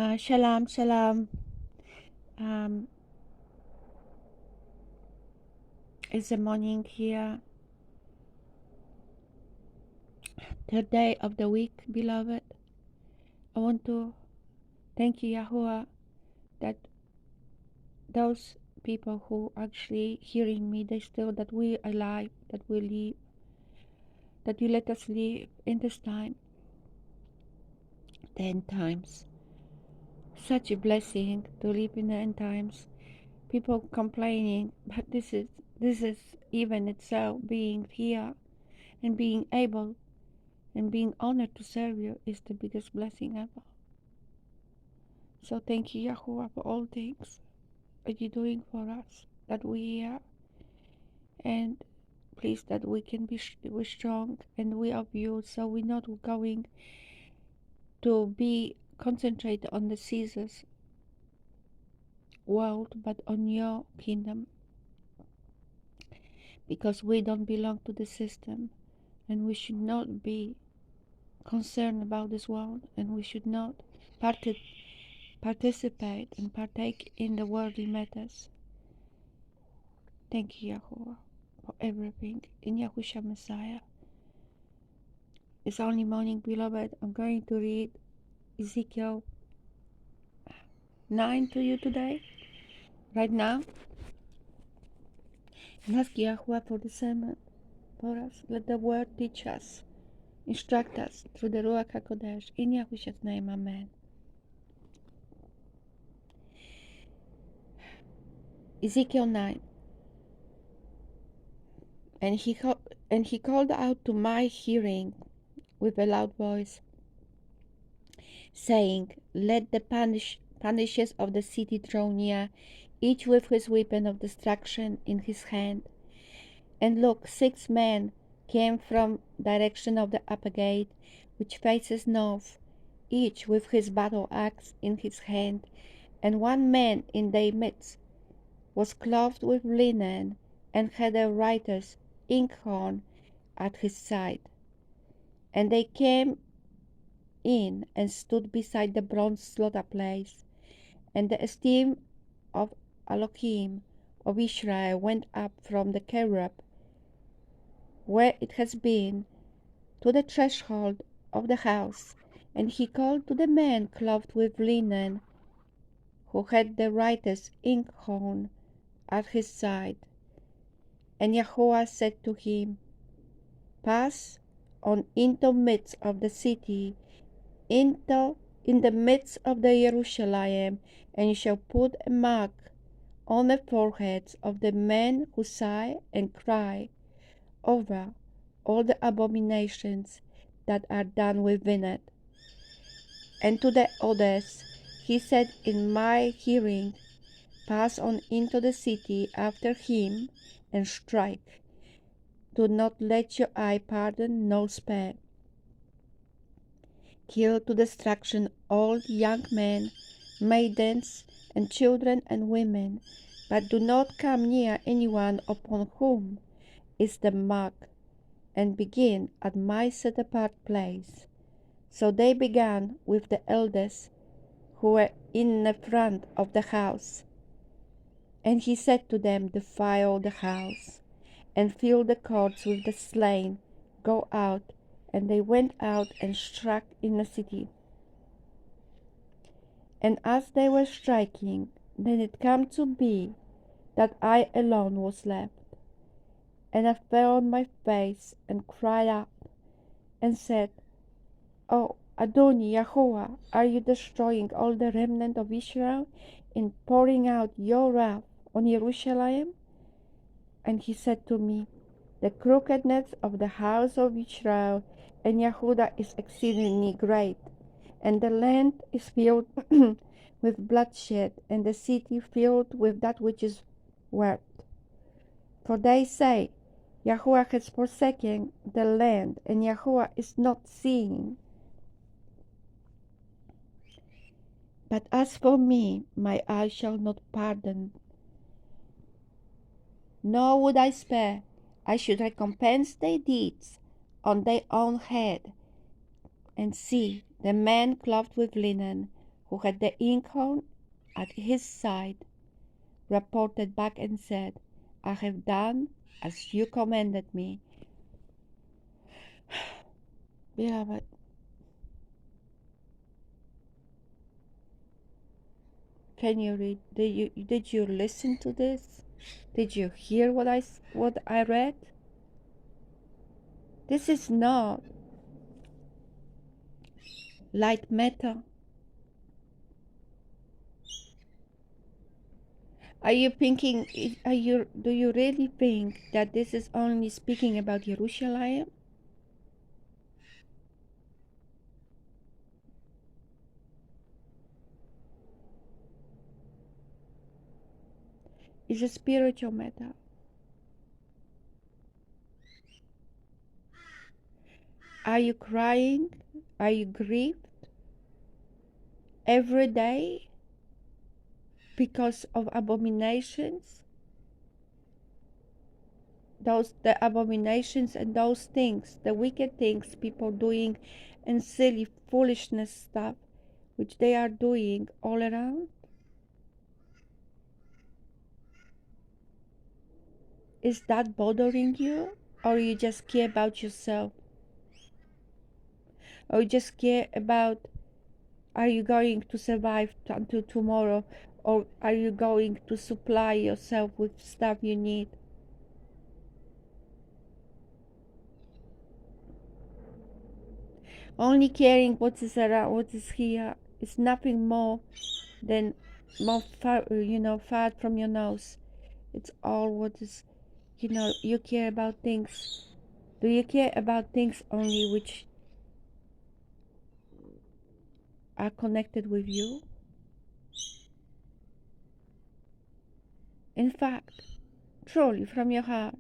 Shalom, shalom. Um, it's the morning here, third day of the week, beloved. I want to thank you, Yahuwah, that those people who actually hearing me, they still that we alive, that we live, that you let us live in this time, 10 times. Such a blessing to live in the end times. People complaining, but this is even itself being here and being able and being honored to serve you is the biggest blessing ever. So thank you, Yahuwah, for all things that you're doing for us, that we are, and please that we can be strong and we of you, so we're not going to be concentrated on the Caesar's world, but on your kingdom, because we don't belong to the system, and we should not be concerned about this world, and we should not participate and partake in the worldly matters. Thank you, Yahuwah, for everything in Yahushua Messiah. It's only morning, beloved. I'm going to read Ezekiel 9 to you today, right now. And ask Yahuwah for discernment for us. Let the word teach us, instruct us through the Ruach HaKodesh. In Yahushua's name, amen. Ezekiel 9. And he called out to my hearing with a loud voice, saying, Let the punishers of the city draw near, each with his weapon of destruction in his hand. And look, 6 men came from direction of the upper gate, which faces north, each with his battle axe in his hand, and one man in their midst was clothed with linen, and had a writer's inkhorn at his side. And they came in and stood beside the bronze slaughter place, and the esteem of Elohim of Israel went up from the cherub where it has been to the threshold of the house. And he called to the man clothed with linen, who had the writer's inkhorn at his side. And Yahuwah said to him, Pass on into the midst of the city, in the midst of the Jerusalem, and you shall put a mark on the foreheads of the men who sigh and cry over all the abominations that are done within it. And to the others he said in my hearing, Pass on into the city after him, and strike. Do not let your eye pardon nor spare. Kill to destruction all young men, maidens, and children and women, but do not come near anyone upon whom is the mark, and begin at my set-apart place. So they began with the elders who were in the front of the house. And he said to them, Defile the house, and fill the courts with the slain. Go out. And they went out and struck in the city. And as they were striking, then it came to be that I alone was left. And I fell on my face and cried out, and said, O Adonai Yahuwah, are you destroying all the remnant of Israel in pouring out your wrath on Jerusalem? And he said to me, The crookedness of the house of Israel and Yehudah is exceedingly great, and the land is filled with bloodshed, and the city filled with that which is worth. For they say, Yahuwah has forsaken the land, and Yahuwah is not seeing. But as for me, my eye shall not pardon, nor would I spare. I should recompense their deeds on their own head. And see, the man clothed with linen, who had the inkhorn at his side, reported back and said, I have done as you commanded me. Beloved, can you read? Did you listen to this? Did you hear what I read? This is not light matter. Are you thinking? Do you really think that this is only speaking about Jerusalem? It's a spiritual matter. Are you crying? Are you grieved every day because of abominations? The abominations and those things, the wicked things people doing, and silly foolishness stuff which they are doing all around? Is that bothering you? Or you just care about yourself? Or you just care about, are you going to survive until tomorrow? Or are you going to supply yourself with stuff you need? Only caring what is around, what is here, is nothing more than more far, far from your nose. It's all what is, you care about things. Do you care about things only which are connected with you? In fact, truly from your heart,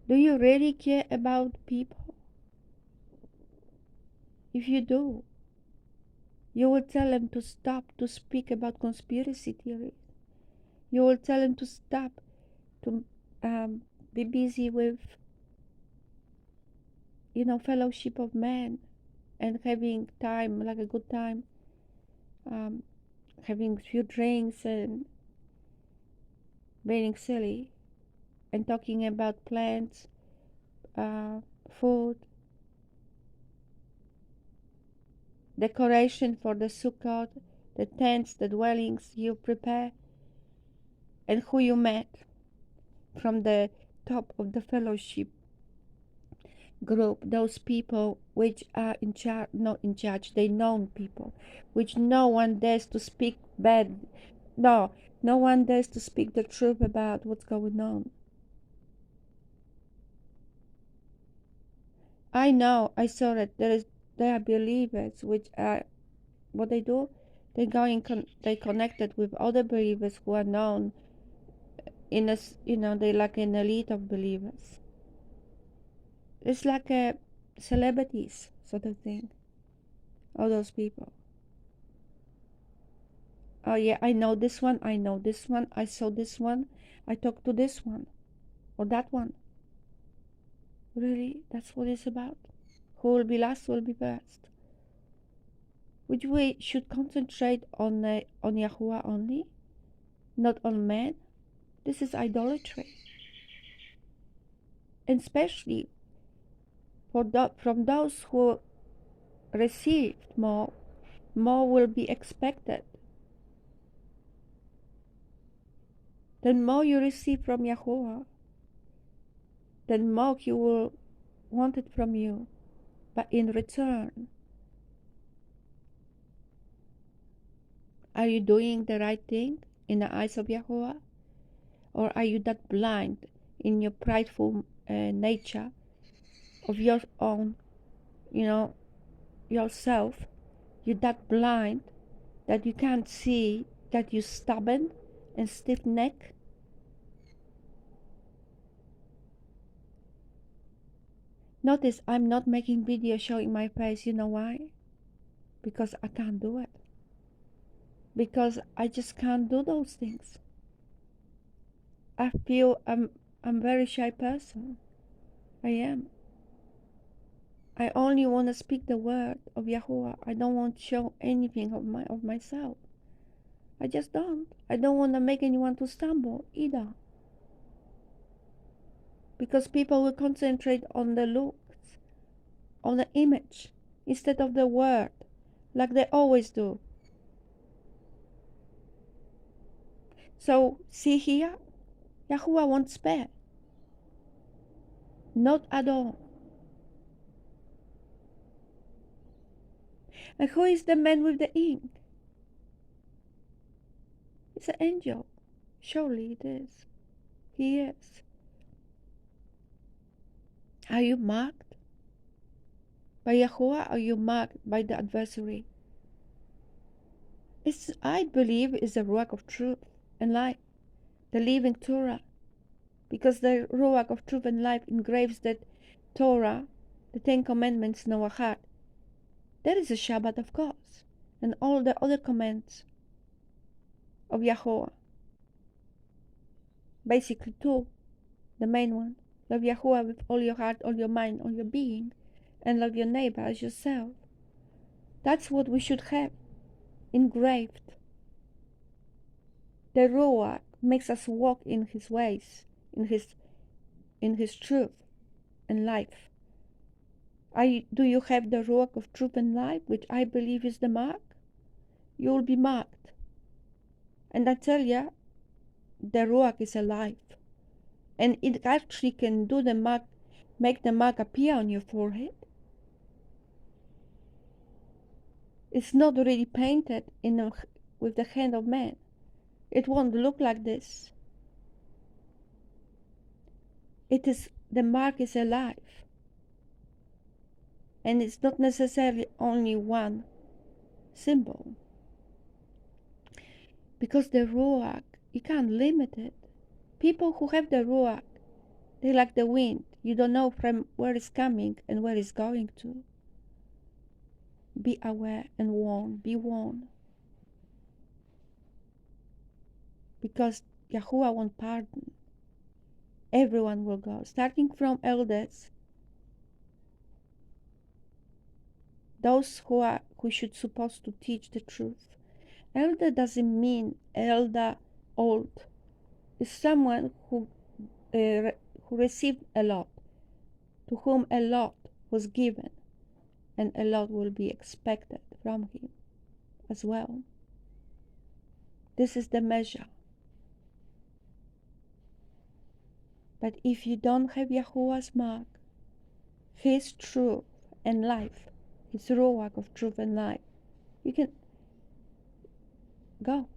do you really care about people? If you do, you will tell them to stop to speak about conspiracy theories. You will tell them to stop to be busy with, fellowship of men and having time, like a good time, having few drinks and being silly and talking about plants, food, decoration for the Sukkot, the tents, the dwellings you prepare, and who you met from the top of the fellowship group, those people which are in charge, not in charge, they known people, which no one dares to speak bad, no one dares to speak the truth about what's going on. I know, I saw that there are believers which are, what they do, they connected with other believers who are known in a, they like an elite of believers. It's like a celebrities sort of thing. All those people. Oh yeah, I know this one, I know this one, I saw this one, I talked to this one, or that one. Really? That's what it's about? Who will be last will be first. Which we should concentrate on Yahuwah only, not on man. This is idolatry. And especially from those who received more will be expected. The more you receive from Yahuwah, the more He will want it from you. But in return, are you doing the right thing in the eyes of Yahuwah? Or are you that blind in your prideful nature of your own, yourself? You're that blind that you can't see that you're stubborn and stiff-necked? Notice I'm not making video showing my face. You know why? Because I can't do it. Because I just can't do those things. I feel I'm a very shy person. I am. I only want to speak the word of Yahuwah. I don't want to show anything of myself. I just don't. I don't want to make anyone to stumble either. Because people will concentrate on the looks, on the image, instead of the word, like they always do. So, see here, Yahuwah won't spare. Not at all. And who is the man with the ink? It's an angel. Surely it is. He is. Are you marked by Yahuwah, or are you marked by the adversary? I believe, is the Ruach of truth and life, the living Torah, because the Ruach of truth and life engraves that Torah, the Ten Commandments in our heart. That is the Shabbat of God, and all the other commands of Yahuwah. Basically two, the main one. Love Yahuwah with all your heart, all your mind, all your being, and love your neighbor as yourself. That's what we should have engraved. The Ruach makes us walk in His ways, in His truth and life. Do you have the Ruach of truth and life, which I believe is the mark? You will be marked. And I tell you, the Ruach is alive. And it actually can do the mark, make the mark appear on your forehead. It's not already painted with the hand of man. It won't look like this. The mark is alive. And it's not necessarily only one symbol. Because the Ruach, you can't limit it. People who have the Ruach, they're like the wind. You don't know from where it's coming and where it's going to. Be aware and warned. Be warned. Because Yahuwah won't pardon. Everyone will go, starting from elders, those who should supposed to teach the truth. Elder doesn't mean elder old. It's someone who received a lot, to whom a lot was given, and a lot will be expected from him as well. This is the measure. But if you don't have Yahuwah's mark, His truth and life, His Ruach of truth and life, you can go.